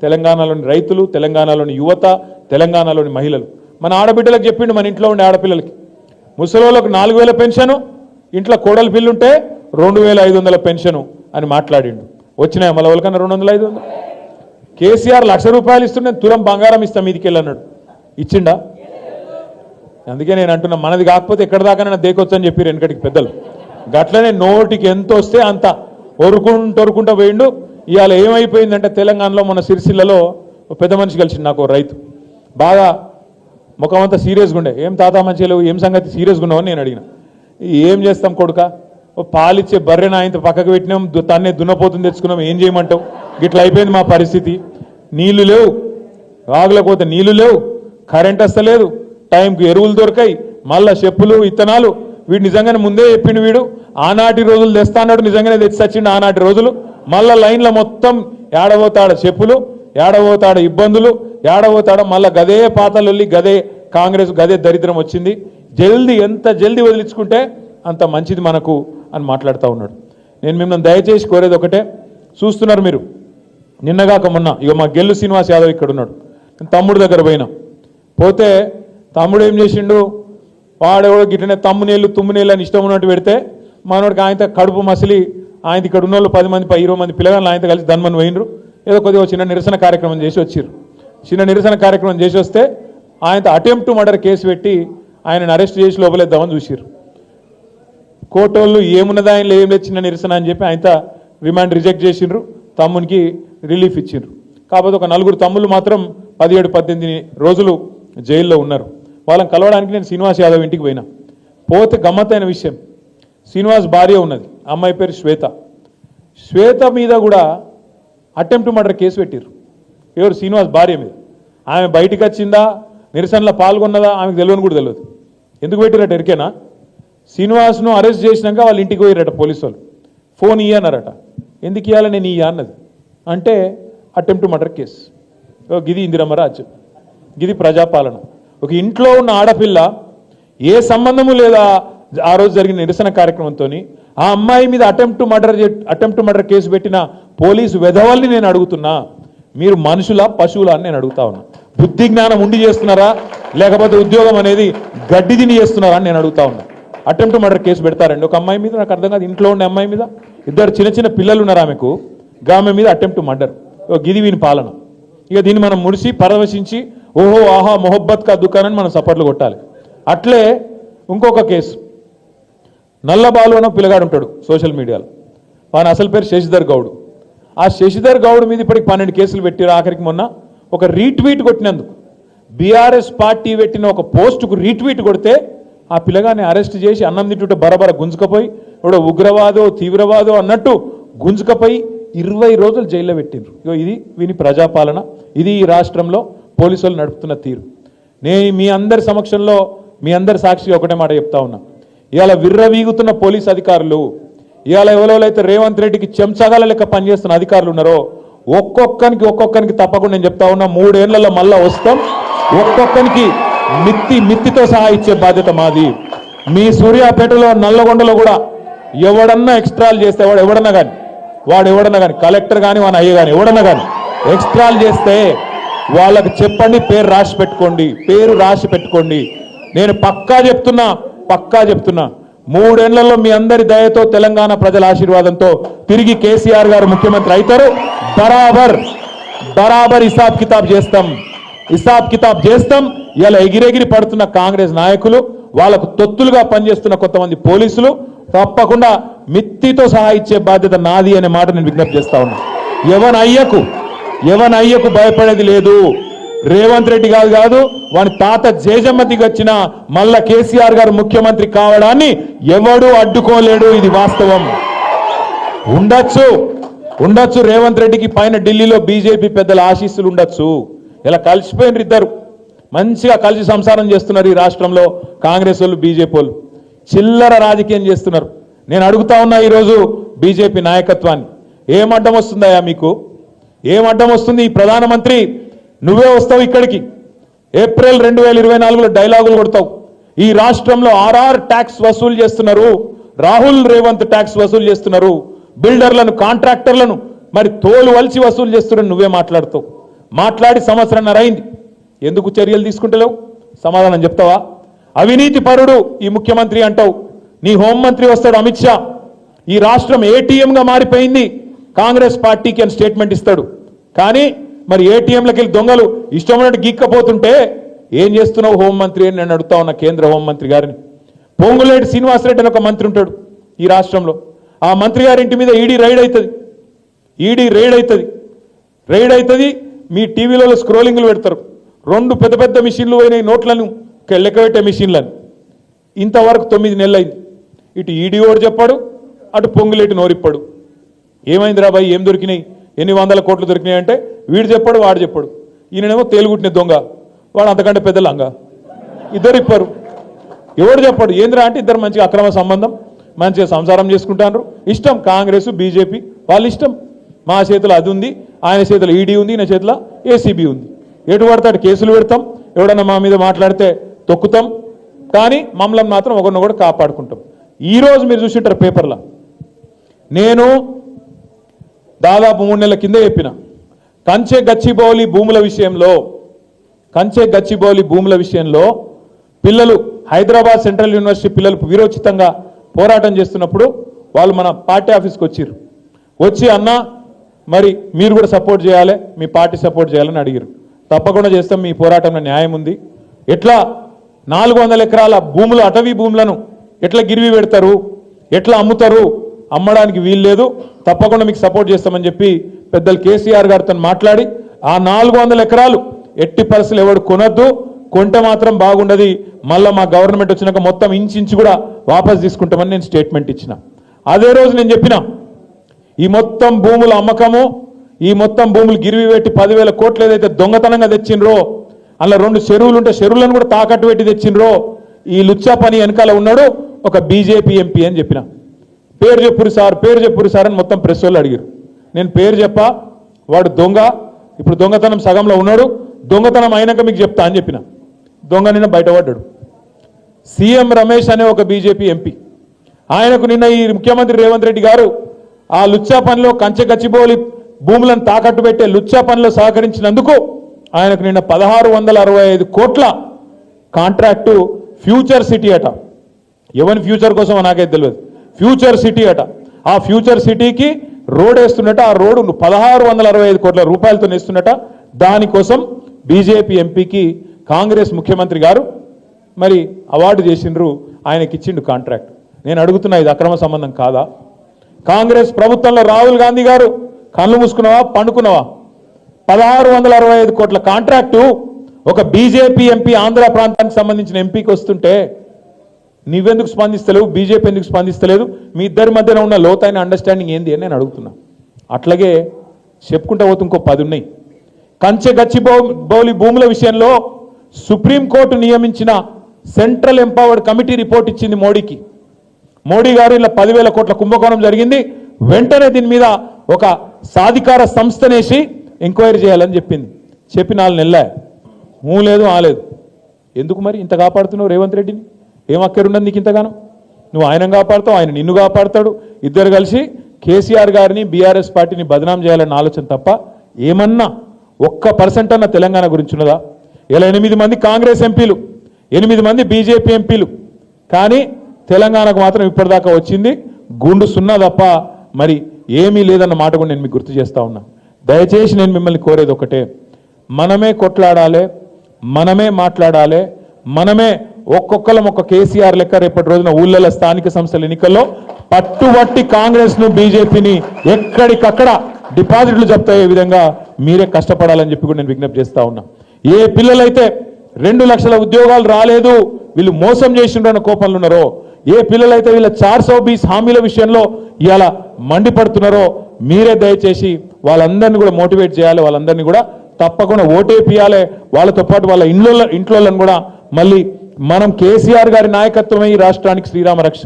తెలంగాణలోని రైతులు, తెలంగాణలోని యువత, తెలంగాణలోని మహిళలు. మన ఆడబిడ్డలకు చెప్పిండు, మన ఇంట్లో ఉండే ఆడపిల్లలకి, ముసలోళ్ళకు 4000 పెన్షను, ఇంట్లో కోడలు పిల్లుంటే 2500 పెన్షను అని మాట్లాడిండు. వచ్చినాయి మళ్ళీ వాళ్ళకన్నా 200-500. కేసీఆర్ ₹1,00,000 ఇస్తుంటే తులం బంగారం ఇస్తాం మీదికి వెళ్ళన్నాడు, ఇచ్చిండా? అందుకే నేను అంటున్నా, మనది కాకపోతే ఎక్కడ దాకా దేకొచ్చు అని చెప్పారు వెనకటికి పెద్దలు. గట్లనే నోటికి ఎంత వస్తే అంత ఒరుకుంటూ పోయిండు. ఇవాళ ఏమైపోయిందంటే తెలంగాణలో మన సిరిసిల్లలో పెద్ద మనిషి కలిసిండు నాకు, రైతు, బాగా ముఖం అంతా సీరియస్గా ఉండే. ఏం తాత మంచిగా లేవు, ఏం సంగతి సీరియస్గా ఉన్నావు అని నేను అడిగిన. ఏం చేస్తాం కొడుక, పాలిచ్చే బర్రెన ఆయనతో పక్కకు పెట్టినాం, తన్నే దున్నపోతుంది తెచ్చుకున్నాం, ఏం చేయమంటావు, గిట్లా అయిపోయింది మా పరిస్థితి. నీళ్లు లేవు, వాగులపోతే నీళ్లు లేవు, కరెంట్ వస్తలేదు, టైంకి ఎరువులు దొరకాయి, మళ్ళా చెప్పులు ఇత్తనాలు. వీడు నిజంగానే ముందే చెప్పిండు, వీడు ఆనాటి రోజులు తెస్తా అన్నాడు, నిజంగానే తెచ్చి వచ్చిండు ఆనాటి రోజులు. మళ్ళా లైన్లో మొత్తం ఏడబోతాడ చెప్పులు, ఏడబోతాడ ఇబ్బందులు, ఏడబోతాడ మళ్ళా గదే పాతలొల్లి, గదే కాంగ్రెస్, గదే దరిద్రం వచ్చింది. ఎంత జల్దీ వదిలించుకుంటే అంత మంచిది మనకు అని మాట్లాడుతూ ఉన్నాడు. నేను మిమ్మల్ని దయచేసి కోరేది ఒకటే, చూస్తున్నారు మీరు, నిన్నగాక మొన్న ఇక మా గెల్లు శ్రీనివాస్ యాదవ్ ఇక్కడ ఉన్నాడు, తమ్ముడు దగ్గర పోతే తమ్ముడు ఏం చేసిండు, వాడెవడో గిట్టనే తుమ్మునేళ్ళు అని ఇష్టం ఉన్నట్టు పెడితే మనోడికి ఆయనతో కడుపు మసిలి ఆయన ఇక్కడ ఉన్న వాళ్ళు 10 మంది 20 మంది పిల్లగాళ్ళు ఆయనతో కలిసి ధన్మని పోయినరు. ఏదో కొద్దిగా చిన్న నిరసన కార్యక్రమం చేసి వచ్చిర్రు. చిన్న నిరసన కార్యక్రమం చేసి వస్తే ఆయనతో అటెంప్ట్ మర్డర్ కేసు పెట్టి ఆయనను అరెస్ట్ చేసి లోపలేద్దామని చూసిర్రు. కోర్టోళ్ళు ఏమున్నదా ఆయనలో ఏం లేదు, చిన్న నిరసన అని చెప్పి ఆయనతో రిమాండ్ రిజెక్ట్ చేసిండ్రు, తమ్మునికి రిలీఫ్ ఇచ్చిండ్రు. కాకపోతే ఒక 4 తమ్ముళ్ళు మాత్రం 17-18 రోజులు జైల్లో ఉన్నారు. వాళ్ళని కలవడానికి నేను శ్రీనివాస్ యాదవ్ ఇంటికి పోతే గమ్మత్తైన విషయం, శ్రీనివాస్ భార్య ఉన్నది, అమ్మాయి పేరు శ్వేత మీద కూడా అటెంప్ట్ మర్డర్ కేసు పెట్టిర్రు. ఎవరు? శ్రీనివాస్ భార్య మీద. ఆమె బయటికి వచ్చిందా, నిరసనలో పాల్గొన్నదా ఆమెకు తెలియని కూడా తెలియదు. ఎందుకు పెట్టిరట ఎరికేనా? శ్రీనివాస్ను అరెస్ట్ చేసినాక వాళ్ళ ఇంటికి పోయిరట పోలీసు వాళ్ళు, ఫోన్ ఇయ్యన్నారట. ఎందుకు ఇవ్వాలి, నేను ఇయ్య అన్నది అంటే అటెంప్ట్ మర్డర్ కేసు. గిది ఇందిరమ్మ రాజ్యం, గిది ప్రజాపాలన. ఒక ఇంట్లో ఉన్న ఆడపిల్ల ఏ సంబంధము లేదా ఆ రోజు జరిగిన నిరసన కార్యక్రమంతో ఆ అమ్మాయి మీద అటెంప్ట్ మర్డర్ కేసు పెట్టిన పోలీసు వెధవల్ని నేను అడుగుతున్నా, మీరు మనుషులా పశువులా అని నేను అడుగుతా ఉన్నా. బుద్ధి జ్ఞానం ఉండి చేస్తున్నారా, లేకపోతే ఉద్యోగం అనేది గడ్డి తిని చేస్తున్నారా అని నేను అడుగుతా ఉన్నా. అటెంప్ట్ మర్డర్ కేసు పెడతారండి ఒక అమ్మాయి మీద? నాకు అర్థం కాదు. ఇంట్లో ఉండే అమ్మాయి మీద, 2 చిన్న పిల్లలు ఉన్నారు ఆమెకు, ఆమె మీద అటెంప్ట్ మర్డర్. గిది వీని పాలన. ఇక దీన్ని మనం ముడిసి పరవశించి ఓహో ఆహా మొహబ్బత్ కా దుకాణం మనం సపోర్ట్లు కొట్టాలి. అట్లే ఇంకొక కేసు, నల్లబాలు అని పిల్లగాడు ఉంటాడు సోషల్ మీడియాలో, వాని అసలు పేరు శశిధర్ గౌడ్. ఆ శశిధర్ గౌడ్ మీద ఇప్పటికి 12 కేసులు పెట్టారు. ఆఖరికి మొన్న ఒక రీట్వీట్ కొట్టినందుకు, బీఆర్ఎస్ పార్టీ పెట్టిన ఒక పోస్టుకు రీట్వీట్ కొడితే ఆ పిల్లగాన్ని అరెస్ట్ చేసి అన్నం తింటుంటే బరబర గుంజుకపోయి ఇప్పుడు ఉగ్రవాదో తీవ్రవాదో అన్నట్టు గుంజుకపోయి 20 రోజులు జైల్లో పెట్టిండ్రు. ఇది వీని ప్రజాపాలన, ఇది ఈ రాష్ట్రంలో పోలీసులు నడుపుతున్న తీరు. నేను మీ అందరి సమక్షంలో మీ అందరి సాక్షిగా ఒకటే మాట చెప్తా ఉన్నా, ఇవాళ విర్రవీగుతున్న పోలీస్ అధికారులు, ఇవాళ ఎవరైతే రేవంత్ రెడ్డికి చెంచగాల లెక్క పనిచేస్తున్న అధికారులు ఉన్నారో ఒక్కొక్కరికి తప్పకుండా నేను చెప్తా ఉన్నా, 3 ఏళ్లలో మళ్ళా వస్తాం. ఒక్కొక్కరికి మిత్తితో సహా ఇచ్చే బాధ్యత మాది. మీ సూర్యాపేటలో నల్లగొండలో కూడా ఎవడన్నా ఎక్స్ట్రాలు చేస్తే వాడు ఎవడన్నా కానీ కలెక్టర్ కానీ వాని అయ్య కానీ ఎవడన్నా కానీ ఎక్స్ట్రాలు చేస్తే వాళ్ళకి చెప్పండి, పేరు రాసి పెట్టుకోండి. నేను పక్కా చెప్తున్నా 3 ఏళ్లలో మీ అందరి దయతో తెలంగాణ ప్రజల ఆశీర్వాదంతో తిరిగి కేసీఆర్ గారు ముఖ్యమంత్రి అవుతారు. బరాబర్ హిసాబ్ కితాబ్ చేస్తాం. ఇలా ఎగిరెగిరి పడుతున్న కాంగ్రెస్ నాయకులు, వాళ్ళకు తొత్తులుగా పనిచేస్తున్న కొంతమంది పోలీసులు తప్పకుండా మిత్తితో సహా ఇచ్చే బాధ్యత నాది అనే మాట నేను విజ్ఞప్తి చేస్తా ఉన్నా. ఎవరి అయ్యకు ఎవరి అయ్యకు భయపడేది లేదు. రేవంత్ రెడ్డి కాదు వాని తాత జేజమ్మతికి వచ్చిన మళ్ళా కేసీఆర్ గారు ముఖ్యమంత్రి కావడాన్ని ఎవడూ అడ్డుకోలేడు. ఇది వాస్తవం. ఉండొచ్చు రేవంత్ రెడ్డికి పైన ఢిల్లీలో బీజేపీ పెద్దల ఆశీస్సులు ఉండొచ్చు. ఇలా కలిసిపోయిన ఇద్దరు మంచిగా కలిసి సంసారం చేస్తున్నారు ఈ రాష్ట్రంలో కాంగ్రెస్ వాళ్ళు బీజేపీ వాళ్ళు. చిల్లర రాజకీయం చేస్తున్నారు. నేను అడుగుతా ఉన్నా ఈరోజు బీజేపీ నాయకత్వాన్ని, ఏం అడ్డం వస్తుందయా మీకు? ఏం అడ్డం వస్తుంది? ఈ ప్రధానమంత్రి నువ్వే వస్తావు ఇక్కడికి, ఏప్రిల్ 2024లో డైలాగులు కొడతావు. ఈ రాష్ట్రంలో ఆర్ఆర్ ట్యాక్స్ వసూలు చేస్తున్నారు, రాహుల్ రేవంత్ ట్యాక్స్ వసూలు చేస్తున్నారు, బిల్డర్లను కాంట్రాక్టర్లను మరి తోలు వలిచి వసూలు చేస్తున్నారు. నువ్వే మాట్లాడుతావు. మాట్లాడి సంవత్సరంన్నర అయింది. ఎందుకు చర్యలు తీసుకుంటలేవు? సమాధానం చెప్తావా? అవినీతి పరుడు ఈ ముఖ్యమంత్రి అంటావు. నీ హోంమంత్రి వస్తాడు అమిత్ షా, ఈ రాష్ట్రం ఏటీఎంగా మారిపోయింది కాంగ్రెస్ పార్టీకి అని స్టేట్మెంట్ ఇస్తాడు. కానీ మరి ఏటీఎంలకి వెళ్ళి దొంగలు ఇష్టమైనట్టు గీక్కపోతుంటే ఏం చేస్తున్నావు హోంమంత్రి అని నేను అడుగుతా ఉన్నా కేంద్ర హోంమంత్రి గారిని. పొంగులేటి శ్రీనివాసరెడ్డి అని ఒక మంత్రి ఉంటాడు ఈ రాష్ట్రంలో. ఆ మంత్రి గారి ఇంటి మీద ఈడీ రైడ్ అవుతుంది. మీ టీవీలలో స్క్రోలింగ్లు పెడతారు. 2 పెద్ద మిషన్లు పోయినాయి, నోట్లను లెక్కబెట్టే మిషన్లను. ఇంతవరకు 9 నెలలు అయింది. ఇటు ఈడీ ఓడి చెప్పాడు, అటు పొంగులేటి నోరిప్పాడు. ఏమైందిరా బాయ్, ఏం దొరికినాయి, ఎన్ని వందల కోట్లు దొరికినాయి అంటే వీడు చెప్పాడు, వాడు చెప్పాడు. ఈయనేమో తేలుగుట్టిన దొంగ, వాడు అంతకంటే పెద్ద లంగ. ఇద్దరు ఇప్పారు. ఎవడు చెప్పాడు? ఏందిరా అంటే ఇద్దరు మంచిగా అక్రమ సంబంధం, మంచిగా సంసారం చేసుకుంటారు. ఇష్టం కాంగ్రెస్ బీజేపీ వాళ్ళ ఇష్టం. మా చేతిలో అది ఉంది, ఆయన చేతిలో ఈడీ ఉంది, ఈయన చేతిలో ఏసీబీ ఉంది. ఎటు పడతాడు కేసులు పెడతాం, ఎవడన్నా మా మీద మాట్లాడితే తొక్కుతాం. కానీ మమ్మల్ని మాత్రం ఒకరినొకడు కాపాడుకుంటాం. ఈరోజు మీరు చూసింటారు పేపర్లో, నేను దాదాపు 3 నెలల కింద చెప్పిన కంచె గచ్చిబౌలి భూముల విషయంలో పిల్లలు హైదరాబాద్ సెంట్రల్ యూనివర్సిటీ పిల్లలు విరోచితంగా పోరాటం చేస్తున్నప్పుడు వాళ్ళు మన పార్టీ ఆఫీస్కి వచ్చి అన్న మరి మీరు కూడా సపోర్ట్ చేయాలి, మీ పార్టీ సపోర్ట్ చేయాలని అడిగారు. తప్పకుండా చేస్తాం, మీ పోరాటంలో న్యాయం ఉంది. ఎట్లా 400 ఎకరాల భూములు, అటవీ భూములను ఎట్లా గిరివి పెడతారు, ఎట్లా అమ్ముతారు, అమ్మడానికి వీలు లేదు, తప్పకుండా మీకు సపోర్ట్ చేస్తామని చెప్పి పెద్దలు కేసీఆర్ గారితో మాట్లాడి ఆ 400 ఎకరాలు ఎట్టి పరిస్థితులు ఎవడు కొనొద్దు, కొంటే మాత్రం బాగుండదు, మళ్ళీ మా గవర్నమెంట్ వచ్చినాక మొత్తం ఇంచు కూడా వాపస్ తీసుకుంటామని నేను స్టేట్మెంట్ ఇచ్చిన. అదే రోజు నేను చెప్పిన ఈ మొత్తం భూముల అమ్మకము, ఈ మొత్తం భూములు గిరివి పెట్టి 10,000 కోట్లు ఏదైతే దొంగతనంగా తెచ్చిండ్రో, అలా 2 చెరువులు ఉంటే చెరువులను కూడా తాకట్టు పెట్టి తెచ్చిండ్రో, ఈ లుచ్చా పని వెనకాల ఉన్నాడు ఒక బీజేపీ ఎంపీ అని చెప్పిన. పేరు చెప్పురు సార్ అని మొత్తం ప్రెస్ వాళ్ళు అడిగారు. నేను పేరు చెప్పా, వాడు దొంగ, ఇప్పుడు దొంగతనం సగంలో ఉన్నాడు, దొంగతనం అయినాక మీకు చెప్తా అని చెప్పిన. దొంగ నిన్న బయటపడ్డాడు. సీఎం రమేష్ అనే ఒక బీజేపీ ఎంపీ, ఆయనకు నిన్న ఈ ముఖ్యమంత్రి రేవంత్ రెడ్డి గారు ఆ లుచ్చా పనిలో కంచె గచ్చిబౌలి భూములను తాకట్టు పెట్టే లుచ్చా పనిలో సహకరించినందుకు ఆయనకు నిన్న 1665 కోట్ల కాంట్రాక్టు ఫ్యూచర్ సిటీ అట. ఎవరి ఫ్యూచర్ కోసం నాకైతే తెలియదు. ఫ్యూచర్ సిటీ అట. ఆ ఫ్యూచర్ సిటీకి రోడ్ వేస్తున్నట. ఆ రోడ్డు 1665 కోట్ల రూపాయలతో వేస్తున్నట. దానికోసం బీజేపీ ఎంపీకి కాంగ్రెస్ ముఖ్యమంత్రి గారు మరి అవార్డు చేసిండ్రు, ఆయనకి ఇచ్చిండు కాంట్రాక్ట్. నేను అడుగుతున్నా, ఇది అక్రమ సంబంధం కాదా? కాంగ్రెస్ ప్రభుత్వంలో రాహుల్ గాంధీ గారు కళ్ళు మూసుకున్నావా, పండుకున్నావా? 1665 కోట్ల కాంట్రాక్టు ఒక బీజేపీ ఎంపీ, ఆంధ్ర ప్రాంతానికి సంబంధించిన ఎంపీకి వస్తుంటే నువ్వెందుకు స్పందిస్తలేవు, బీజేపీ ఎందుకు స్పందిస్తలేదు? మీ ఇద్దరి మధ్యన ఉన్న లోతైన అండర్స్టాండింగ్ ఏంది అని నేను అడుగుతున్నా. అట్లాగే చెప్పుకుంటా పోతే ఇంకో 10 ఉన్నాయి. కంచె గచ్చిబౌలి భూముల విషయంలో సుప్రీంకోర్టు నియమించిన సెంట్రల్ ఎంపవర్డ్ కమిటీ రిపోర్ట్ ఇచ్చింది మోడీకి. మోడీ గారు ఇలా 10,000 కోట్ల కుంభకోణం జరిగింది, వెంటనే దీని మీద ఒక సాధికార సంస్థనేసి ఎంక్వైరీ చేయాలని చెప్పింది. చెప్పి 4 నెలలే, లేదు ఆలేదు. ఎందుకు మరి ఇంత కాపాడుతున్నావు రేవంత్ రెడ్డిని? ఏం అక్కరున్నది నీకు ఇంతగానో? నువ్వు ఆయన కాపాడుతావు, ఆయన నిన్ను కాపాడుతాడు. ఇద్దరు కలిసి కేసీఆర్ గారిని, బీఆర్ఎస్ పార్టీని బదనాం చేయాలన్న ఆలోచన తప్ప ఏమన్నా 1% అన్న తెలంగాణ గురించి ఉన్నదా? ఇలా 8 మంది కాంగ్రెస్ ఎంపీలు, 8 మంది బీజేపీ ఎంపీలు, కానీ తెలంగాణకు మాత్రం ఇప్పటిదాకా వచ్చింది గుండు సున్నా తప్ప మరి ఏమీ లేదన్న మాట కూడా నేను మీకు గుర్తు చేస్తా ఉన్నా. దయచేసి నేను మిమ్మల్ని కోరేది ఒకటే, మనమే కొట్లాడాలి, మనమే మాట్లాడాలి, మనమే ఒక్కొక్కరం ఒక కేసీఆర్ లెక్క రేపటి రోజున ఊళ్ళలో స్థానిక సంస్థల ఎన్నికల్లో పట్టుబట్టి కాంగ్రెస్ ను, బీజేపీని ఎక్కడికక్కడ డిపాజిట్లు జప్తయ్యే విధంగా మీరే కష్టపడాలని చెప్పి కూడా నేను విజ్ఞప్తి చేస్తా ఉన్నా. ఏ పిల్లలైతే 2 లక్షల ఉద్యోగాలు రాలేదు వీళ్ళు మోసం చేసిండ్రన్న కోపంలో ఉన్నారో, ఏ పిల్లలైతే వీళ్ళ 420 హామీల విషయంలో ఇవాళ మండిపడుతున్నారో మీరే దయచేసి వాళ్ళందరినీ కూడా మోటివేట్ చేయాలి, వాళ్ళందరినీ కూడా తప్పకుండా ఓటేపియాలి. వాళ్ళతో పాటు వాళ్ళ ఇంట్లోలను కూడా మళ్ళీ మనం కేసీఆర్ గారి నాయకత్వమే ఈ రాష్ట్రానికి శ్రీరామ రక్ష,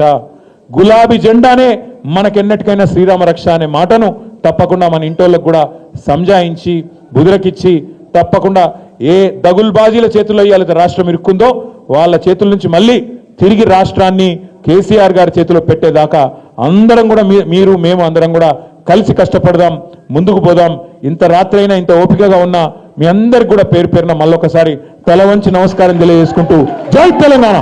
గులాబీ జెండానే మనకెన్నటికైనా శ్రీరామ రక్ష అనే మాటను తప్పకుండా మన ఇంటోళ్ళకు కూడా సంజాయించి బుదిరకిచ్చి తప్పకుండా ఏ దగుల్బాజీల చేతుల్లో ఇవాళ రాష్ట్రం ఇరుక్కుందో వాళ్ళ చేతుల నుంచి మళ్ళీ తిరిగి రాష్ట్రాన్ని కేసీఆర్ గారి చేతిలో పెట్టేదాకా అందరం కూడా మీరు మేము అందరం కూడా కలిసి కష్టపడదాం, ముందుకు పోదాం. ఇంత రాత్రైనా ఇంత ఓపికగా ఉన్నా మీ అందరికి కూడా పేరు పేరున మళ్ళొకసారి తల వంచి నమస్కారం తెలియజేసుకుంటూ జై తెలంగాణ.